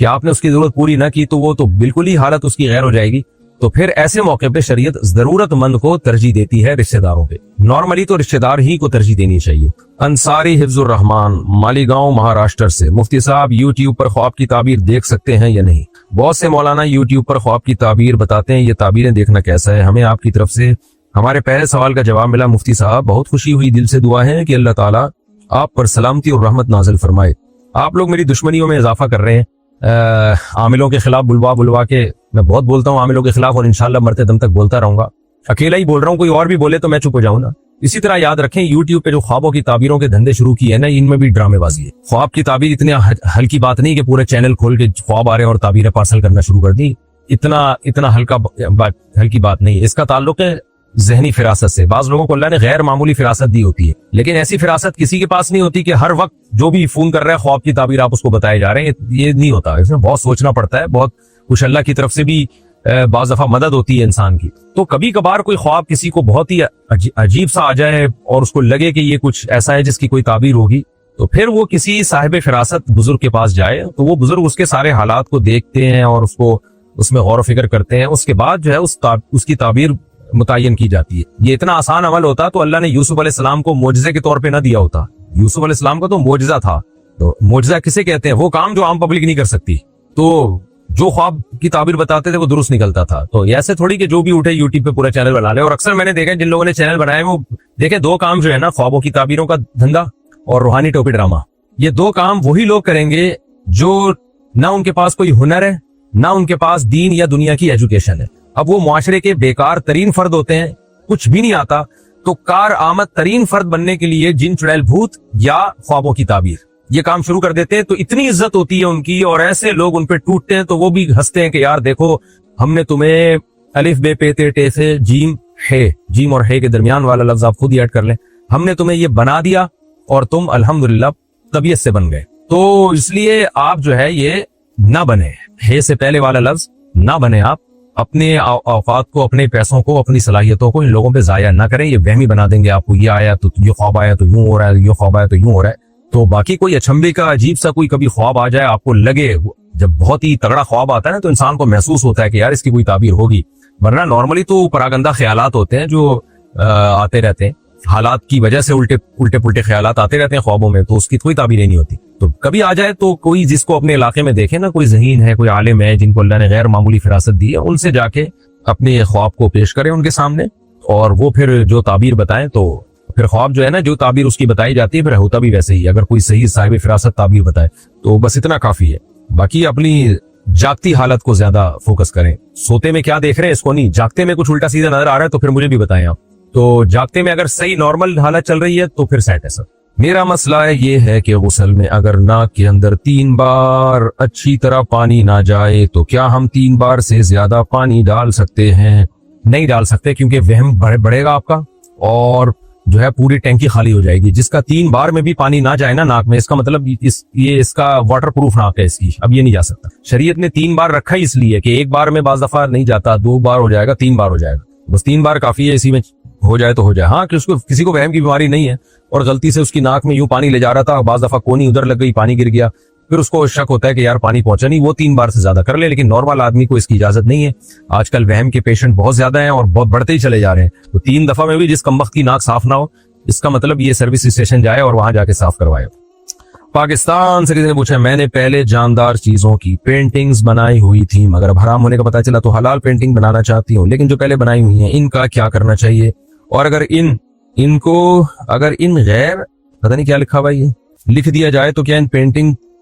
کہ آپ نے اس کی ضرورت پوری نہ کی تو وہ تو بالکل ہی حالت اس کی غیر ہو جائے گی. تو پھر ایسے موقع پہ شریعت ضرورت مند کو ترجیح دیتی ہے رشتہ داروں پہ. نارملی تو رشتہ دار ہی کو ترجیح دینی چاہیے. انصاری حفظ الرحمان مالیگاؤں مہاراشٹر سے. مفتی صاحب یوٹیوب پر خواب کی تعبیر دیکھ سکتے ہیں یا نہیں؟ بہت سے مولانا یوٹیوب پر خواب کی تعبیر بتاتے ہیں, یہ تعبیریں دیکھنا کیسا ہے؟ ہمیں آپ کی طرف سے ہمارے پہلے سوال کا جواب ملا مفتی صاحب, بہت خوشی ہوئی, دل سے دعا ہے کہ اللہ تعالیٰ آپ پر سلامتی اور رحمت نازل فرمائے. آپ لوگ میری دشمنیوں میں اضافہ کر رہے ہیں. عاملوں کے خلاف بلوا کے میں بہت بولتا ہوں عاملوں کے خلاف, اور انشاءاللہ مرتے دم تک بولتا رہوں گا. اکیلا ہی بول رہا ہوں, کوئی اور بھی بولے تو میں چپ ہو جاؤں نا. اسی طرح یاد رکھیں یوٹیوب پہ جو خوابوں کی تعبیروں کے دھندے شروع کیے ہیں نا, ان میں بھی ڈرامے بازی ہے. خواب کی تعبیر اتنی ہلکی بات نہیں کہ پورے چینل کھول کے خواب آ رہے ہیں اور تعبیریں پارسل کرنا شروع کر دی. اتنا ہلکی بات نہیں ہے. اس کا تعلق ہے ذہنی فراست سے. بعض لوگوں کو اللہ نے غیر معمولی فراست دی ہوتی ہے, لیکن ایسی فراست کسی کے پاس نہیں ہوتی کہ ہر وقت جو بھی فون کر رہا ہے خواب کی تعبیر آپ اس کو بتائے جا رہے ہیں. یہ نہیں ہوتا, اس میں بہت سوچنا پڑتا ہے, بہت کچھ اللہ کی طرف سے بھی بعض دفعہ مدد ہوتی ہے انسان کی. تو کبھی کبھار کوئی خواب کسی کو بہت ہی عجیب سا آ جائے اور اس کو لگے کہ یہ کچھ ایسا ہے جس کی کوئی تعبیر ہوگی, تو پھر وہ کسی صاحب فراست بزرگ کے پاس جائے, تو وہ بزرگ اس کے سارے حالات کو دیکھتے ہیں اور اس میں غور و فکر کرتے ہیں. اس کے بعد جو ہے اس کی تعبیر متعین کی جاتی ہے. یہ اتنا آسان عمل ہوتا تو اللہ نے یوسف علیہ السلام کو معجزے کے طور پہ نہ دیا ہوتا. یوسف علیہ السلام کا تو معجزہ تھا. تو معجزہ کسے کہتے ہیں؟ وہ کام جو عام پبلک نہیں کر سکتی. تو جو خواب کی تعبیر بتاتے تھے وہ درست نکلتا تھا. تو ایسے تھوڑی کہ جو بھی اٹھے یوٹیوب پہ پورا چینل بنا لے. اور اکثر میں نے دیکھا جن لوگوں نے چینل بنائے وہ دیکھیں دو کام جو ہے نا, خوابوں کی تعبیروں کا دھندا اور روحانی ٹوپی ڈرامہ, یہ دو کام وہی لوگ کریں گے جو نہ ان کے پاس کوئی ہنر ہے نہ ان کے پاس دین یا دنیا کی ایجوکیشن ہے. اب وہ معاشرے کے بیکار ترین فرد ہوتے ہیں, کچھ بھی نہیں آتا, تو کار آمد ترین فرد بننے کے لیے جن چڑیل بھوت یا خوابوں کی تعبیر یہ کام شروع کر دیتے ہیں. تو اتنی عزت ہوتی ہے ان کی, اور ایسے لوگ ان پہ ٹوٹتے ہیں تو وہ بھی ہنستے ہیں کہ یار دیکھو ہم نے تمہیں الف بے پے تے ٹے سے جیم اور ہے کے درمیان والا لفظ آپ خود ہی ایڈ کر لیں, ہم نے تمہیں یہ بنا دیا اور تم الحمدللہ طبیعت سے بن گئے. تو اس لیے آپ جو ہے یہ نہ بنے, ہے سے پہلے والا لفظ نہ بنے. آپ اپنے اوقات کو, اپنے پیسوں کو, اپنی صلاحیتوں کو ان لوگوں پہ ضائع نہ کریں. یہ وہمی بنا دیں گے آپ کو, یہ آیا تو یہ خواب آیا تو یوں ہو رہا ہے, یہ خواب آیا تو یوں ہو رہا ہے. تو باقی کوئی اچھمبے کا عجیب سا کوئی کبھی خواب آ جائے, آپ کو لگے, جب بہت ہی تگڑا خواب آتا ہے نا تو انسان کو محسوس ہوتا ہے کہ یار اس کی کوئی تعبیر ہوگی. ورنہ نارملی تو پراگندہ خیالات ہوتے ہیں جو آتے رہتے ہیں, حالات کی وجہ سے الٹے پلٹے خیالات آتے رہتے ہیں خوابوں میں, تو اس کی کوئی تعبیر نہیں ہوتی. تو کبھی آ جائے تو کوئی جس کو اپنے علاقے میں دیکھے نا, کوئی ذہین ہے, کوئی عالم ہے جن کو اللہ نے غیر معمولی فراست دی ہے, ان سے جا کے اپنے خواب کو پیش کریں ان کے سامنے, اور وہ پھر جو تعبیر بتائیں. تو پھر خواب جو ہے نا, جو تعبیر اس کی بتائی جاتی ہے پھر ہوتا بھی ویسے ہی. اگر کوئی صحیح صاحب فراست تعبیر بتائے تو بس اتنا کافی ہے. باقی اپنی جاگتی حالت کو زیادہ فوکس کریں. سوتے میں کیا دیکھ رہے ہیں اس کو نہیں, جاگتے میں کچھ الٹا سیدھا نظر آ رہا ہے تو پھر مجھے بھی بتائیں آپ. تو جاگتے میں اگر صحیح نارمل حالت چل رہی ہے تو پھر سیٹ ہے سر. میرا مسئلہ یہ ہے کہ غسل میں اگر ناک کے اندر 3 بار اچھی طرح پانی نہ جائے تو کیا ہم 3 بار سے زیادہ پانی ڈال سکتے ہیں؟ نہیں ڈال سکتے, کیونکہ وہم بڑھے گا آپ کا اور جو ہے پوری ٹینکی خالی ہو جائے گی. جس کا 3 بار میں بھی پانی نہ جائے نا ناک میں, اس کا مطلب اس کا واٹر پروف ناک ہے, اس کی اب یہ نہیں جا سکتا. شریعت نے 3 بار رکھا ہی اس لیے کہ 1 بار میں بعض دفعہ نہیں جاتا, 2 بار ہو جائے گا, 3 بار ہو جائے گا, بس 3 بار کافی ہے. اسی میں ہو جائے تو ہو جائے. ہاں کہ اس کو کسی کو وہم کی بیماری نہیں ہے اور غلطی سے اس کی ناک میں یوں پانی لے جا رہا تھا, بعض دفعہ کونی ادھر لگ گئی, پانی گر گیا, پھر اس کو شک ہوتا ہے کہ یار پانی پہنچا نہیں, وہ 3 بار سے زیادہ کر لے. لیکن نارمل آدمی کو اس کی اجازت نہیں ہے. آج کل وہم کے پیشنٹ بہت زیادہ ہیں اور بہت بڑھتے ہی چلے جا رہے ہیں. تو 3 دفعہ میں بھی جس کمبخت کی ناک صاف نہ ہو, اس کا مطلب یہ سروس اسٹیشن جائے اور وہاں جا کے صاف کروائے. پاکستان سے کسی نے پوچھا, میں نے پہلے جاندار چیزوں کی پینٹنگز بنائی ہوئی تھی, مگر اب حرام ہونے کا پتہ چلا تو حلال پینٹنگ بنانا چاہتی ہوں, لیکن جو پہلے بنائی ہوئی ہیں ان کا کیا کرنا چاہیے؟ اور اگر ان غیر پتہ نہیں کیا لکھا ہوا یہ لکھ دیا جائے تو کیا ان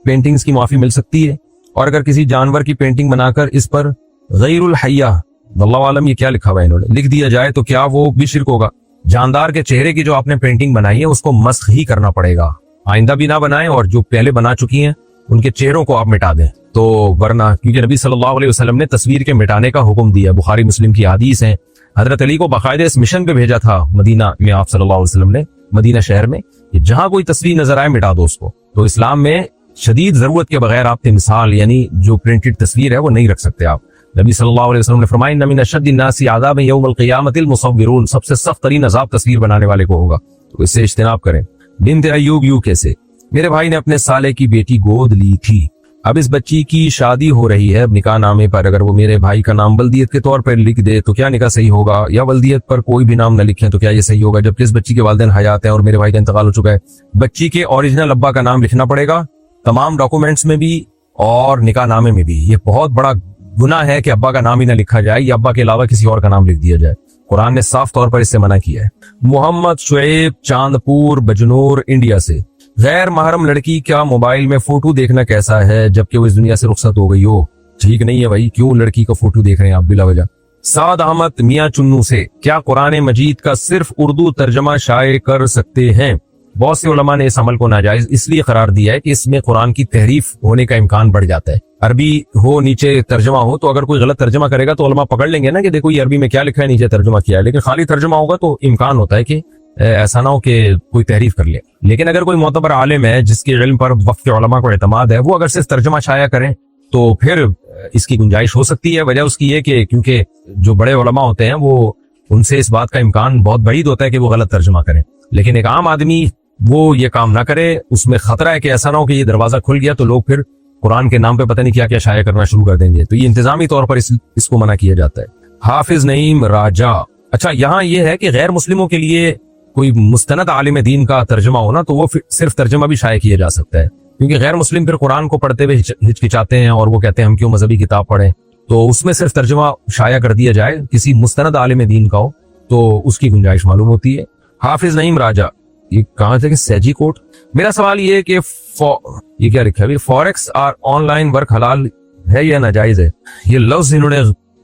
پینٹنگز کی معافی مل سکتی ہے؟ اور اگر کسی جانور کی پینٹنگ بنا کر اس پر غیر الحیہ واللہ عالم یہ کیا لکھا ہوا ہے انہوں نے لکھ دیا جائے تو کیا وہ بھی شرک ہوگا؟ جاندار کے چہرے کی جو آپ نے پینٹنگ بنائی ہے اس کو مسخ ہی کرنا پڑے گا, آئندہ بھی نہ بنائیں, اور جو پہلے بنا چکی ہیں ان کے چہروں کو آپ مٹا دیں. تو ورنہ کیونکہ نبی صلی اللہ علیہ وسلم نے تصویر کے مٹانے کا حکم دیا, بخاری مسلم کی حدیث ہیں. حضرت علی کو باقاعدہ اس مشن پہ بھیجا تھا مدینہ میں آپ صلی اللہ علیہ وسلم نے, مدینہ شہر میں, کہ جہاں کوئی تصویر نظر آئے مٹا دو اس کو. تو اسلام میں شدید ضرورت کے بغیر آپ مثال یعنی جو پرنٹڈ تصویر ہے وہ نہیں رکھ سکتے آپ. نبی صلی اللہ علیہ وسلم نے فرمایا ان من اشد الناس عذابا یوم القیامۃ المصورون, سب سے سخت ترین عذاب تصویر بنانے والے کو ہوگا, تو اس سے اجتناب کریں. بنت ایوب یو کیسے, میرے بھائی نے اپنے سالے کی بیٹی گود لی تھی, اب اس بچی کی شادی ہو رہی ہے, اب نکاح نامے پر اگر وہ میرے بھائی کا نام ولدیت کے طور پر لکھ دے تو کیا نکاح صحیح ہوگا, یا ولدیت پر کوئی بھی نام نہ لکھیں تو کیا یہ صحیح ہوگا, جبکہ اس بچی کے والدین حیات ہیں اور میرے بھائی کا انتقال ہو چکا ہے. بچی کے اوریجنل ابا کا نام لکھنا پڑے گا تمام ڈاکومنٹس میں بھی اور نکاح نامے میں بھی. یہ بہت بڑا گناہ ہے کہ ابا کا نام ہی نہ لکھا جائے یا ابا کے علاوہ کسی اور کا نام لکھ دیا جائے. قرآن نے صاف طور پر اس سے منع کیا ہے. محمد شعیب چاندپور بجنور انڈیا سے, غیر محرم لڑکی کا موبائل میں فوٹو دیکھنا کیسا ہے جبکہ وہ اس دنیا سے رخصت ہو گئی ہو؟ ٹھیک نہیں ہے بھائی, کیوں لڑکی کا فوٹو دیکھ رہے ہیں آپ بلا وجہ. سعد احمد میاں چنو سے, کیا قرآن مجید کا صرف اردو ترجمہ شائع کر سکتے ہیں؟ بہت سے علماء نے اس عمل کو ناجائز اس لیے قرار دیا ہے کہ اس میں قرآن کی تحریف ہونے کا امکان بڑھ جاتا ہے. عربی ہو نیچے ترجمہ ہو تو اگر کوئی غلط ترجمہ کرے گا تو علماء پکڑ لیں گے نا کہ دیکھو یہ عربی میں کیا لکھا ہے, نیچے ترجمہ کیا ہے. لیکن خالی ترجمہ ہوگا تو امکان ہوتا ہے کہ ایسا نہ ہو کہ کوئی تحریف کر لے. لیکن اگر کوئی معتبر عالم ہے جس کے علم پر وقت کے علماء کو اعتماد ہے, وہ اگر صرف ترجمہ شائع کریں تو پھر اس کی گنجائش ہو سکتی ہے. وجہ اس کی یہ کہ کیونکہ جو بڑے علماء ہوتے ہیں وہ ان سے اس بات کا امکان بہت بعید ہوتا ہے کہ وہ غلط ترجمہ کریں. لیکن ایک عام آدمی وہ یہ کام نہ کرے, اس میں خطرہ ہے کہ ایسا نہ ہو کہ یہ دروازہ کھل گیا تو لوگ پھر قرآن کے نام پہ پتہ نہیں کیا کیا شائع کرنا شروع کر دیں گے. تو یہ انتظامی طور پر اس کو منع کیا جاتا ہے. حافظ نعیم راجا, اچھا یہاں یہ ہے کہ غیر مسلموں کے لیے کوئی مستند عالم دین کا ترجمہ ہونا تو وہ صرف ترجمہ بھی شائع کیا جا سکتا ہے, کیونکہ غیر مسلم پھر قرآن کو پڑھتے ہوئے ہچکچاتے ہیں اور وہ کہتے ہیں ہم کیوں مذہبی کتاب پڑھیں. تو اس میں صرف ترجمہ شائع کر دیا جائے, کسی مستند عالم دین کا ہو تو اس کی گنجائش معلوم ہوتی ہے. حافظ نعیم راجا, یہ کہاں تھے کہ سیجی کوٹ. میرا سوال یہ ہے کہ یہ کیا لکھا ہے, فوریکس اور آن لائن ورک حلال ہے یا ناجائز ہے؟ یہ لفظ انہوں نے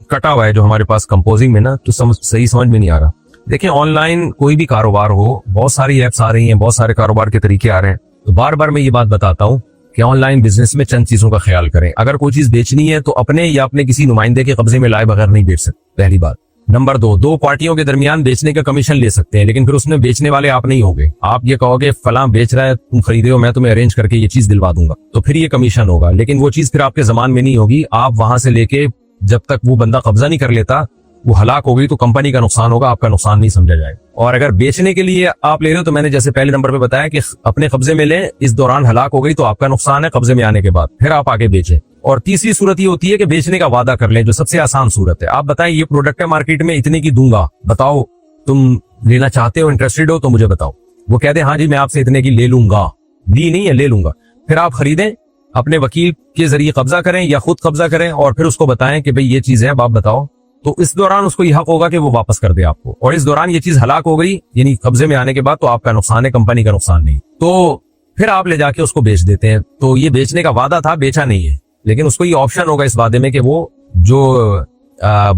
کٹا ہوا ہے جو ہمارے پاس کمپوزنگ میں نا, تو صحیح سمجھ میں نہیں آ رہا. دیکھیں آن لائن کوئی بھی کاروبار ہو, بہت ساری ایپس آ رہی ہیں, بہت سارے کاروبار کے طریقے آ رہے ہیں. تو بار بار میں یہ بات بتاتا ہوں کہ آن لائن بزنس میں چند چیزوں کا خیال کریں. اگر کوئی چیز بیچنی ہے تو اپنے یا اپنے کسی نمائندے کے قبضے میں لائے بغیر نہیں بیچ سکتے, پہلی بات. نمبر دو پارٹیوں کے درمیان بیچنے کا کمیشن لے سکتے ہیں, لیکن پھر اس میں بیچنے والے آپ نہیں ہوگے. آپ یہ کہو گے فلاں بیچ رہا ہے, تم خریدے ہو, میں تمہیں ارینج کر کے یہ چیز دلوا دوں گا, تو پھر یہ کمیشن ہوگا. لیکن وہ چیز پھر آپ کے زمان میں نہیں ہوگی. آپ وہاں سے لے کے جب تک وہ بندہ قبضہ نہیں کر لیتا وہ ہلاک ہو گئی تو کمپنی کا نقصان ہوگا, آپ کا نقصان نہیں سمجھا جائے. اور اگر بیچنے کے لیے آپ لے رہے ہو تو میں نے جیسے پہلے نمبر پہ بتایا کہ اپنے قبضے میں لیں, اس دوران ہلاک ہو گئی تو آپ کا نقصان ہے, قبضے میں آنے کے بعد پھر آپ آگے بیچیں. اور تیسری صورت یہ ہوتی ہے کہ بیچنے کا وعدہ کر لیں, جو سب سے آسان صورت ہے. آپ بتائیں یہ پروڈکٹ ہے مارکیٹ میں اتنے کی دوں گا, بتاؤ تم لینا چاہتے ہو, انٹرسٹڈ ہو تو مجھے بتاؤ. وہ کہتے ہیں ہاں جی میں آپ سے اتنے کی لے لوں گا, لی نہیں ہے لے لوں گا. پھر آپ خریدیں, اپنے وکیل کے ذریعے قبضہ کریں یا خود قبضہ کریں اور پھر اس کو بتائیں کہ بھئی یہ چیز ہے, اب آپ بتاؤ. تو اس دوران اس کو یہ حق ہوگا کہ وہ واپس کر دے آپ کو, اور اس دوران یہ چیز ہلاک ہو گئی یعنی قبضے میں آنے کے بعد تو آپ کا نقصان ہے, کمپنی کا نقصان نہیں. تو پھر آپ لے جا کے اس کو بیچ دیتے ہیں. تو یہ بیچنے کا وعدہ تھا, بیچا نہیں ہے, لیکن اس کو یہ آپشن ہوگا اس وعدے میں کہ وہ جو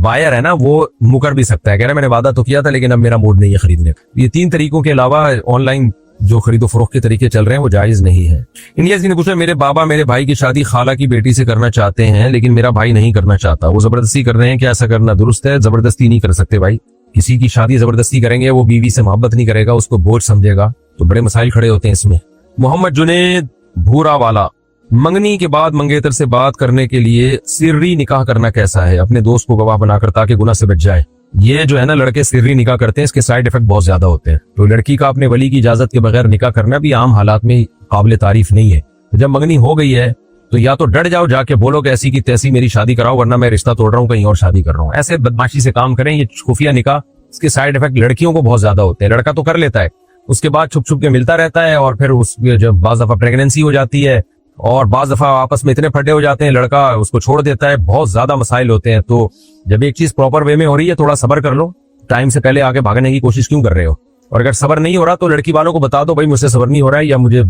بائر ہے نا وہ مکر بھی سکتا ہے, کہہ رہا ہے میں نے وعدہ تو کیا تھا لیکن اب میرا موڈ نہیں ہے خریدنے. یہ 3 طریقوں کے علاوہ آن لائن جو خرید و فروخت کے طریقے چل رہے ہیں وہ جائز نہیں ہے. انڈیا سے نے پوچھا میرے بابا میرے بھائی کی شادی خالہ کی بیٹی سے کرنا چاہتے ہیں لیکن میرا بھائی نہیں کرنا چاہتا, وہ زبردستی کر رہے ہیں, کیا ایسا کرنا درست ہے؟ زبردستی نہیں کر سکتے بھائی, کسی کی شادی زبردستی کریں گے وہ بیوی سے محبت نہیں کرے گا, اس کو بوجھ سمجھے گا, تو بڑے مسائل کھڑے ہوتے ہیں اس میں. محمد جنید بھورا والا, منگنی کے بعد منگیتر سے بات کرنے کے لیے سری نکاح کرنا کیسا ہے اپنے دوست کو گواہ بنا کر تاکہ گناہ سے بچ جائے؟ یہ جو ہے نا لڑکے سری نکاح کرتے ہیں, اس کے سائیڈ ایفیکٹ بہت زیادہ ہوتے ہیں. تو لڑکی کا اپنے ولی کی اجازت کے بغیر نکاح کرنا بھی عام حالات میں قابل تعریف نہیں ہے. جب منگنی ہو گئی ہے تو یا تو ڈٹ جاؤ, جا کے بولو کہ ایسی کی تیسی میری شادی کراؤ ورنہ میں رشتہ توڑ رہا ہوں, کہیں اور شادی کر رہا ہوں. ایسے بدماشی سے کام کریں. یہ خفیہ نکاح اس کے سائیڈ ایفیکٹ لڑکیوں کو بہت زیادہ ہوتے ہیں. لڑکا تو کر لیتا ہے, اس کے بعد چھپ چھپ کے ملتا رہتا ہے اور پھر اس جب بعض دفعہ پریگننسی ہو جاتی ہے اور بعض دفعہ آپس میں اتنے پھٹے ہو جاتے ہیں, لڑکا اس کو چھوڑ دیتا ہے, بہت زیادہ مسائل ہوتے ہیں. تو جب ایک چیز پراپر وے میں ہو رہی ہے تھوڑا صبر کر لو, ٹائم سے پہلے آگے بھاگنے کی کوشش کیوں کر رہے ہو؟ اور اگر صبر نہیں ہو رہا تو لڑکی والوں کو بتا دو بھائی مجھ سے صبر نہیں ہو رہا ہے یا مجھے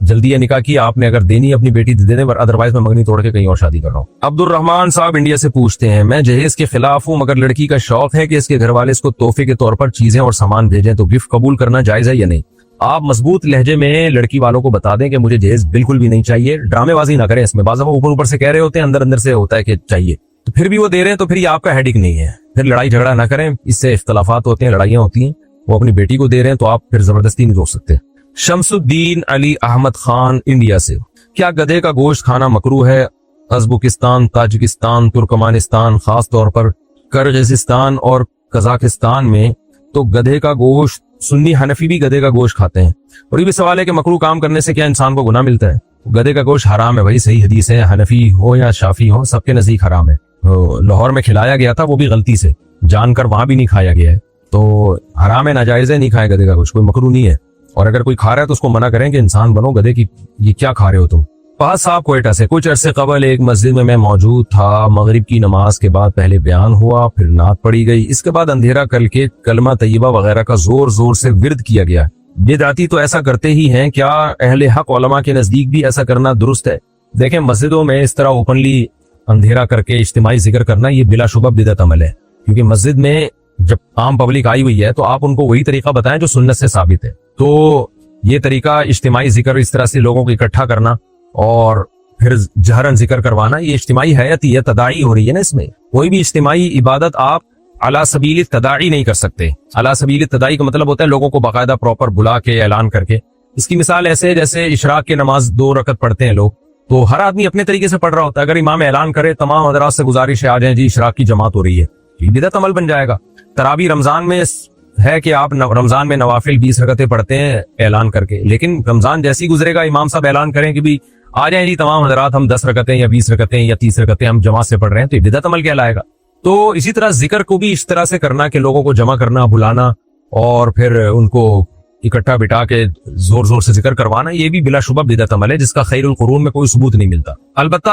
جلدی ہے نکاح کی, آپ نے اگر دینی اپنی بیٹی دے دیں, ادروائز میں منگنی توڑ کے کہیں اور شادی کر رہا ہوں. عبد الرحمان صاحب انڈیا سے پوچھتے ہیں میں جہیز کے خلاف ہوں مگر لڑکی کا شوق ہے کہ اس کے گھر والے اس کو تحفے کے طور پر چیزیں اور سامان بھیجیں, تو گفٹ قبول کرنا جائز ہے یا نہیں؟ آپ مضبوط لہجے میں لڑکی والوں کو بتا دیں کہ مجھے جہیز بالکل بھی نہیں چاہیے, ڈرامے بازی نہ کریں اس میں. بعض دفعہ اوپر سے کہہ رہے ہوتے ہیں, اندر اندر سے ہوتا ہے کہ چاہیے, تو پھر بھی وہ دے رہے ہیں تو پھر یہ آپ کا ہیڈک نہیں ہے. پھر لڑائی جھگڑا نہ کریں, اس سے اختلافات ہوتے ہیں, لڑائیاں ہوتی ہیں. وہ اپنی بیٹی کو دے رہے ہیں تو آپ پھر زبردستی نہیں روک سکتے. شمس الدین علی احمد خان انڈیا سے, کیا گدھے کا گوشت کھانا مکروہ ہے؟ ازبکستان, تاجکستان, ترکمانستان, خاص طور پر کرغزستان اور قزاقستان میں تو گدھے کا گوشت سنی حنفی بھی گدھے کا گوشت کھاتے ہیں. اور یہ بھی سوال ہے کہ مکروہ کام کرنے سے کیا انسان کو گناہ ملتا ہے؟ گدھے کا گوشت حرام ہے بھائی, صحیح حدیث ہے, حنفی ہو یا شافی ہو سب کے نزدیک حرام ہے. لاہور میں کھلایا گیا تھا, وہ بھی غلطی سے, جان کر وہاں بھی نہیں کھایا گیا ہے, تو حرام ہے, ناجائز ہے, نہیں کھائے گدھے کا گوشت, کوئی مکروہ نہیں ہے. اور اگر کوئی کھا رہا ہے تو اس کو منع کریں کہ انسان بنو, گدھے کی یہ کیا کھا رہے ہو تم. فہد صاحب کوئٹہ سے, کچھ عرصے قبل ایک مسجد میں موجود تھا, مغرب کی نماز کے بعد پہلے بیان ہوا, پھر نعت پڑھی گئی, اس کے بعد اندھیرا کر کے کلمہ طیبہ وغیرہ کا زور زور سے ورد کیا گیا. بدعتی تو ایسا کرتے ہی ہیں, کیا اہل حق علماء کے نزدیک بھی ایسا کرنا درست ہے؟ دیکھیں, مسجدوں میں اس طرح اوپنلی اندھیرا کر کے اجتماعی ذکر کرنا یہ بلا شبہ بدعت عمل ہے, کیونکہ مسجد میں جب عام پبلک آئی ہوئی ہے تو آپ ان کو وہی طریقہ بتائیں جو سنت سے ثابت ہے. تو یہ طریقہ اجتماعی ذکر, اس طرح سے لوگوں کو اکٹھا کرنا اور پھر جہرن ذکر کروانا, یہ اجتماعی حیت, یہ تداعی ہو رہی ہے نا. اس میں کوئی بھی اجتماعی عبادت آپ علی سبیل تداعی نہیں کر سکتے. علی سبیل تداعی کا مطلب ہوتا ہے لوگوں کو باقاعدہ پراپر بلا کے اعلان کر کے. اس کی مثال ایسے جیسے اشراق کی نماز 2 رکعت پڑھتے ہیں لوگ, تو ہر آدمی اپنے طریقے سے پڑھ رہا ہوتا ہے. اگر امام اعلان کرے تمام حضرات سے گزارش ہے آ جائیں جی اشراق کی جماعت ہو رہی ہے, یہ بدعت عمل بن جائے گا. تراویح رمضان میں ہے کہ آپ رمضان میں نوافل 20 رکعتیں پڑھتے ہیں اعلان کر کے, لیکن رمضان جیسی گزرے گا امام صاحب اعلان کریں کہ بھی آ جائیں جی تمام حضرات, ہم 10 رکعتیں یا 20 رکعتیں یا 30 رکعتیں ہم جماعت سے پڑھ رہے ہیں, تو یہ بدعت عمل کہلائے گا. تو اسی طرح ذکر کو بھی اس طرح سے کرنا کہ لوگوں کو جمع کرنا, بلانا اور پھر ان کو اکٹھا بٹھا کے زور زور سے ذکر کروانا, یہ بھی بلا شبہ بدعت عمل ہے جس کا خیر القرون میں کوئی ثبوت نہیں ملتا. البتہ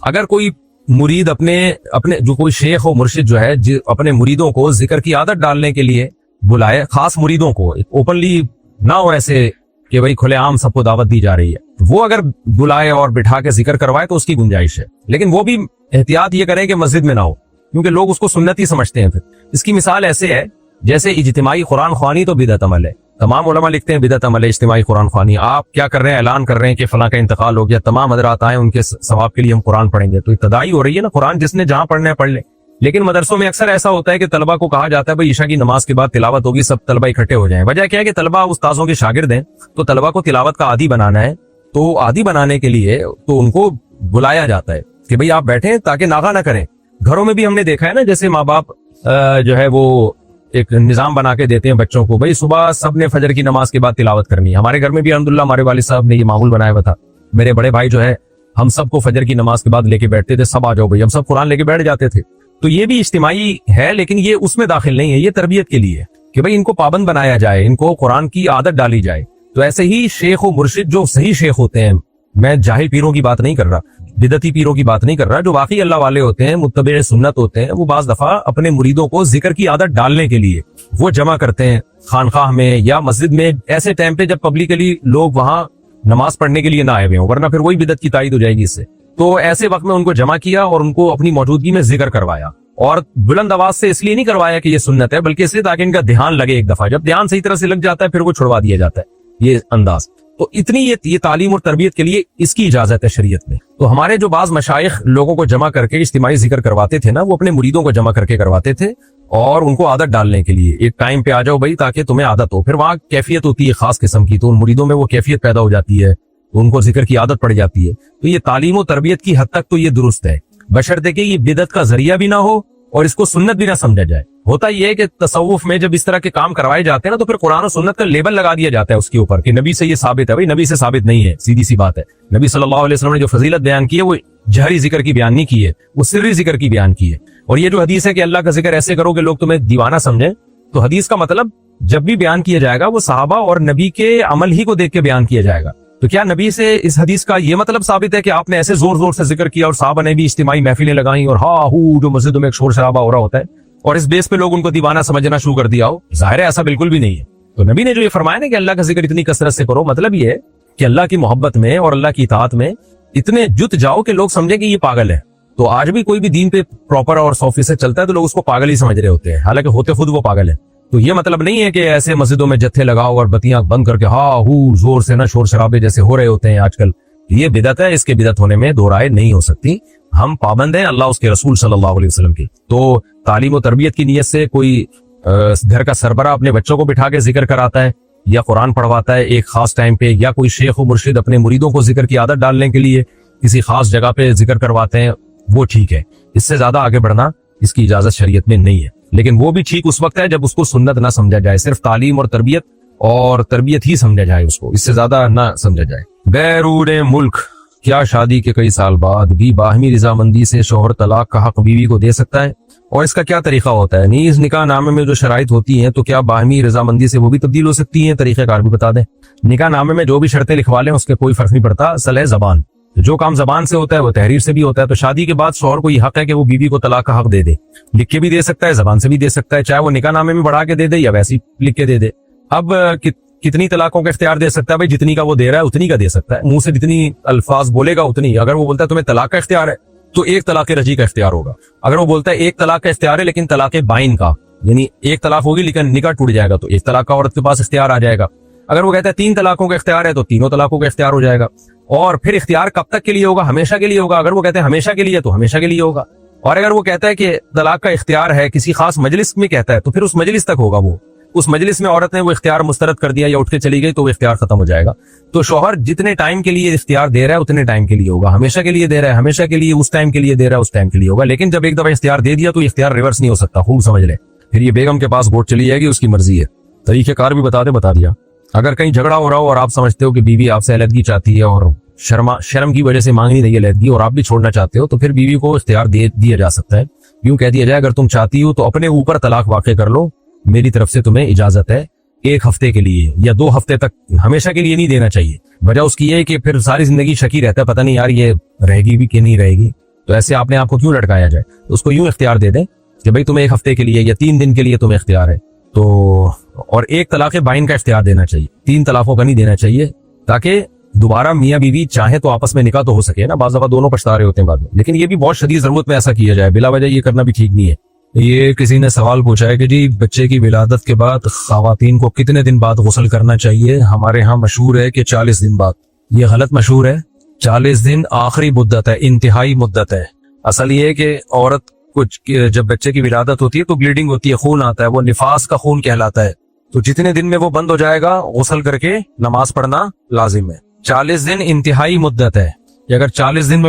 اگر کوئی مرید اپنے جو کوئی شیخ و مرشد جو ہے اپنے مریدوں کو ذکر کی عادت ڈالنے کے لیے بلائے, خاص مریدوں کو, اوپنلی نہ ہو ایسے کہ بھائی کھلے عام سب کو دعوت دی جا رہی ہے, وہ اگر بلائے اور بٹھا کے ذکر کروائے تو اس کی گنجائش ہے, لیکن وہ بھی احتیاط یہ کریں کہ مسجد میں نہ ہو, کیونکہ لوگ اس کو سنتی سمجھتے ہیں. پھر اس کی مثال ایسے ہے جیسے اجتماعی قرآن خوانی تو بدعت عمل ہے, تمام علماء لکھتے ہیں بدعت عمل ہے اجتماعی قرآن خوانی. آپ کیا کر رہے ہیں, اعلان کر رہے ہیں کہ فلاں کا انتقال ہو گیا, تمام حضرات آئیں ان کے ثواب کے لیے ہم قرآن پڑھیں گے, تو ابتدائی ہو رہی ہے نا. قرآن جس نے جہاں پڑھنا ہے پڑھ لے. لیکن مدرسوں میں اکثر ایسا ہوتا ہے کہ طلبہ کو کہا جاتا ہے بھائی عشاء کی نماز کے بعد تلاوت ہوگی, سب طلبہ اکٹھے ہو جائیں. وجہ کیا ہے کہ طلبہ استاذوں کے شاگرد ہیں, تو طلبہ کو تلاوت کا عادی بنانا ہے, تو عادی بنانے کے لیے تو ان کو بلایا جاتا ہے کہ بھئی آپ بیٹھیں تاکہ ناغہ نہ کریں. گھروں میں بھی ہم نے دیکھا ہے نا, جیسے ماں باپ جو ہے وہ ایک نظام بنا کے دیتے ہیں بچوں کو, بھئی صبح سب نے فجر کی نماز کے بعد تلاوت کرنی ہے. ہمارے گھر میں بھی الحمدللہ ہمارے والد صاحب نے یہ معمول بنایا ہوا تھا. میرے بڑے بھائی جو ہے ہم سب کو فجر کی نماز کے بعد لے کے بیٹھتے تھے, سب آ جاؤ بھئی, ہم سب قرآن لے کے بیٹھ جاتے تھے. تو یہ بھی اجتماعی ہے, لیکن یہ اس میں داخل نہیں ہے, یہ تربیت کے لیے کہ بھئی ان کو پابند بنایا جائے, ان کو قرآن کی عادت ڈالی جائے. تو ایسے ہی شیخ و مرشد جو صحیح شیخ ہوتے ہیں, میں جاہل پیروں کی بات نہیں کر رہا, بدعتی پیروں کی بات نہیں کر رہا, جو واقعی اللہ والے ہوتے ہیں, متبع سنت ہوتے ہیں, وہ بعض دفعہ اپنے مریدوں کو ذکر کی عادت ڈالنے کے لیے وہ جمع کرتے ہیں خانقاہ میں یا مسجد میں, ایسے ٹائم پہ جب پبلکلی لوگ وہاں نماز پڑھنے کے لیے نہ آئے ہوئے ہوں, ورنہ پھر وہی بدعت کی تائید ہو جائے گی اس سے. تو ایسے وقت میں ان کو جمع کیا اور ان کو اپنی موجودگی میں ذکر کروایا, اور بلند آواز سے اس لیے نہیں کروایا کہ یہ سنت ہے, بلکہ اس لیے تاکہ ان کا دھیان لگے. ایک دفعہ جب دھیان صحیح طرح سے لگ جاتا ہے پھر وہ چھڑوا دیا جاتا ہے, یہ انداز. تو اتنی یہ تعلیم اور تربیت کے لیے اس کی اجازت ہے شریعت میں. تو ہمارے جو بعض مشائخ لوگوں کو جمع کر کے اجتماعی ذکر کرواتے تھے نا, وہ اپنے مریدوں کو جمع کر کے کرواتے تھے, اور ان کو عادت ڈالنے کے لیے ایک ٹائم پہ آ جاؤ بھائی تاکہ تمہیں عادت ہو. پھر وہاں کیفیت ہوتی ہے خاص قسم کی, تو ان مریدوں میں وہ کیفیت پیدا ہو جاتی ہے, ان کو ذکر کی عادت پڑ جاتی ہے. تو یہ تعلیم و تربیت کی حد تک تو یہ درست ہے, بشرطے کہ یہ بدعت کا ذریعہ بھی نہ ہو اور اس کو سنت بھی نہ سمجھا جائے. ہوتا یہ ہے کہ تصوف میں جب اس طرح کے کام کروائے جاتے ہیں نا, تو پھر قرآن و سنت کا لیبل لگا دیا جاتا ہے اس کے اوپر کہ نبی سے یہ ثابت ہے. بھائی نبی سے ثابت نہیں ہے, سیدھی سی بات ہے. نبی صلی اللہ علیہ وسلم نے جو فضیلت بیان کی ہے وہ جہری ذکر کی بیان نہیں کی ہے, وہ سری ذکر کی بیان کی ہے. اور یہ جو حدیث ہے کہ اللہ کا ذکر ایسے کرو کہ لوگ تمہیں دیوانہ سمجھیں, تو حدیث کا مطلب جب بھی بیان کیا جائے گا وہ صحابہ اور نبی کے عمل ہی کو دیکھ کے بیان کیا جائے گا. تو کیا نبی سے اس حدیث کا یہ مطلب ثابت ہے کہ آپ نے ایسے زور زور سے ذکر کیا اور صحابہ نے بھی اجتماعی محفلیں لگائیں اور ہاں ہو جو مسجدوں میں ایک شور شرابہ ہو رہا ہوتا ہے, اور اس بیس پہ لوگ ان کو دیوانہ سمجھنا شروع کر دیا ہو؟ ظاہر ہے ایسا بالکل بھی نہیں ہے. تو نبی نے جو یہ فرمایا نا کہ اللہ کا ذکر اتنی کثرت سے کرو, مطلب یہ ہے کہ اللہ کی محبت میں اور اللہ کی اطاعت میں اتنے جت جاؤ کہ لوگ سمجھیں کہ یہ پاگل ہے. تو آج بھی کوئی بھی دین پہ پراپر اور 100% چلتا ہے تو لوگ اس کو پاگل ہی سمجھ رہے ہوتے ہیں, حالانکہ ہوتے خود وہ پاگل ہے. تو یہ مطلب نہیں ہے کہ ایسے مسجدوں میں جتھے لگاؤ اور بتیاں بند کر کے ہاں ہو زور سے نہ شور شرابے جیسے ہو رہے ہوتے ہیں آج کل. یہ بدعت ہے, اس کے بدعت ہونے میں دو رائے نہیں ہو سکتی. ہم پابند ہیں اللہ اس کے رسول صلی اللہ علیہ وسلم کی. تو تعلیم و تربیت کی نیت سے کوئی گھر کا سربراہ اپنے بچوں کو بٹھا کے ذکر کراتا ہے یا قرآن پڑھواتا ہے ایک خاص ٹائم پہ, یا کوئی شیخ و مرشد اپنے مریدوں کو ذکر کی عادت ڈالنے کے لیے کسی خاص جگہ پہ ذکر کرواتے ہیں, وہ ٹھیک ہے. اس سے زیادہ آگے بڑھنا اس کی اجازت شریعت میں نہیں ہے. لیکن وہ بھی ٹھیک اس وقت ہے جب اس کو سنت نہ سمجھا جائے, صرف تعلیم اور تربیت ہی سمجھا جائے, اس کو اس سے زیادہ نہ سمجھا جائے. بیرون ملک کیا شادی کے کئی سال بعد بھی باہمی رضامندی سے شوہر طلاق کا حق بیوی کو دے سکتا ہے, اور اس کا کیا طریقہ ہوتا ہے؟ نیز نکاح نامے میں جو شرائط ہوتی ہیں تو کیا باہمی رضامندی سے وہ بھی تبدیل ہو سکتی ہیں؟ طریقہ کار بھی بتا دیں. نکاح نامے میں جو بھی شرطیں لکھوا لیں اس کے کوئی فرق نہیں پڑتا, اصل ہے زبان. جو کام زبان سے ہوتا ہے وہ تحریر سے بھی ہوتا ہے. تو شادی کے بعد شوہر کو یہ حق ہے کہ وہ بیوی کو طلاق کا حق دے دے, لکھ کے بھی دے سکتا ہے, زبان سے بھی دے سکتا ہے, چاہے وہ نکاح نامے میں بڑھا کے دے دے یا ویسے ہی لکھ کے دے دے. اب کتنی طلاقوں کا اختیار دے سکتا ہے؟ بھائی جتنی کا وہ دے رہا ہے اتنی کا دے سکتا ہے, منہ سے جتنی الفاظ بولے گا اتنی. اگر وہ بولتا ہے تمہیں طلاق کا اختیار ہے تو ایک طلاق رجعی کا اختیار ہوگا. اگر وہ بولتا ہے ایک طلاق کا اختیار ہے لیکن طلاق بائن کا, یعنی ایک طلاق ہوگی لیکن نکاح ٹوٹ جائے گا, تو ایک طلاق کا عورت کے پاس اختیار آ جائے گا. اگر وہ کہتا ہے 3 طلاقوں کا اختیار ہے تو تینوں طلاقوں کا اختیار ہو جائے گا. اور پھر اختیار کب تک کے لیے ہوگا؟ ہمیشہ کے لیے ہوگا. اگر وہ کہتے ہیں ہمیشہ کے لیے تو ہمیشہ کے لیے ہوگا. اور اگر وہ کہتا ہے کہ طلاق کا اختیار ہے کسی خاص مجلس میں کہتا ہے تو پھر اس مجلس تک ہوگا. وہ اس مجلس میں عورت نے وہ اختیار مسترد کر دیا یا اٹھ کے چلی گئی تو وہ اختیار ختم ہو جائے گا. تو شوہر جتنے ٹائم کے لیے اختیار دے رہا ہے اتنے ٹائم کے لیے ہوگا. ہمیشہ کے لیے دے رہا ہے ہمیشہ کے لیے, اس ٹائم کے لیے دے رہا ہے اس ٹائم کے لیے ہوگا. لیکن جب ایک دفعہ اختیار دے دیا تو اختیار ریورس نہیں ہو سکتا, خوب سمجھ لیں. پھر یہ بیگم کے پاس ووٹ چلی جائے گی, اس کی مرضی ہے. طریقہ کار بھی بتا دیا. اگر کہیں جھگڑا ہو رہا ہو اور آپ سمجھتے ہو کہ بیوی آپ سے علیحدگی چاہتی ہے اور شرم کی وجہ سے مانگ نہیں رہی ہے علیحدگی, اور آپ بھی چھوڑنا چاہتے ہو, تو پھر بیوی کو اختیار دے دیا جا سکتا ہے. یوں کہہ دیا جائے اگر تم چاہتی ہو تو اپنے اوپر طلاق واقع کر لو, میری طرف سے تمہیں اجازت ہے 1 ہفتے کے لیے یا 2 ہفتے تک. ہمیشہ کے لیے نہیں دینا چاہیے. وجہ اس کی یہ ہے کہ پھر ساری زندگی شکی رہتا ہے, پتہ نہیں یار یہ رہے گی بھی کہ نہیں رہے گی, تو ایسے آپ نے آپ کو کیوں لٹکایا جائے. اس کو یوں اختیار دے دیں کہ بھائی تمہیں 1 ہفتے کے لیے یا 3 دن کے لیے تمہیں اختیار ہے. تو اور 1 طلاق بائن کا اختیار دینا چاہیے, 3 طلاقوں کا نہیں دینا چاہیے, تاکہ دوبارہ میاں بیوی چاہیں تو آپس میں نکاح تو ہو سکے نا. بعض دفعہ دونوں پچھتا رہے ہوتے ہیں بعد میں, لیکن یہ بھی بہت شدید ضرورت میں ایسا کیا جائے, بلا وجہ یہ کرنا بھی ٹھیک نہیں ہے. یہ کسی نے سوال پوچھا ہے کہ جی بچے کی ولادت کے بعد خواتین کو کتنے دن بعد غسل کرنا چاہیے؟ ہمارے ہاں مشہور ہے کہ 40 دن بعد. یہ غلط مشہور ہے. 40 دن آخری مدت ہے, انتہائی مدت ہے. اصل یہ ہے کہ عورت کچھ جب بچے کی ولادت ہوتی ہے تو بلیڈنگ ہوتی ہے, خون آتا ہے, وہ نفاس کا خون کہلاتا ہے. تو جتنے دن میں وہ بند ہو جائے گا غسل کر کے نماز پڑھنا لازم ہے. 40 دن انتہائی مدت ہے. کہ اگر 40 دن میں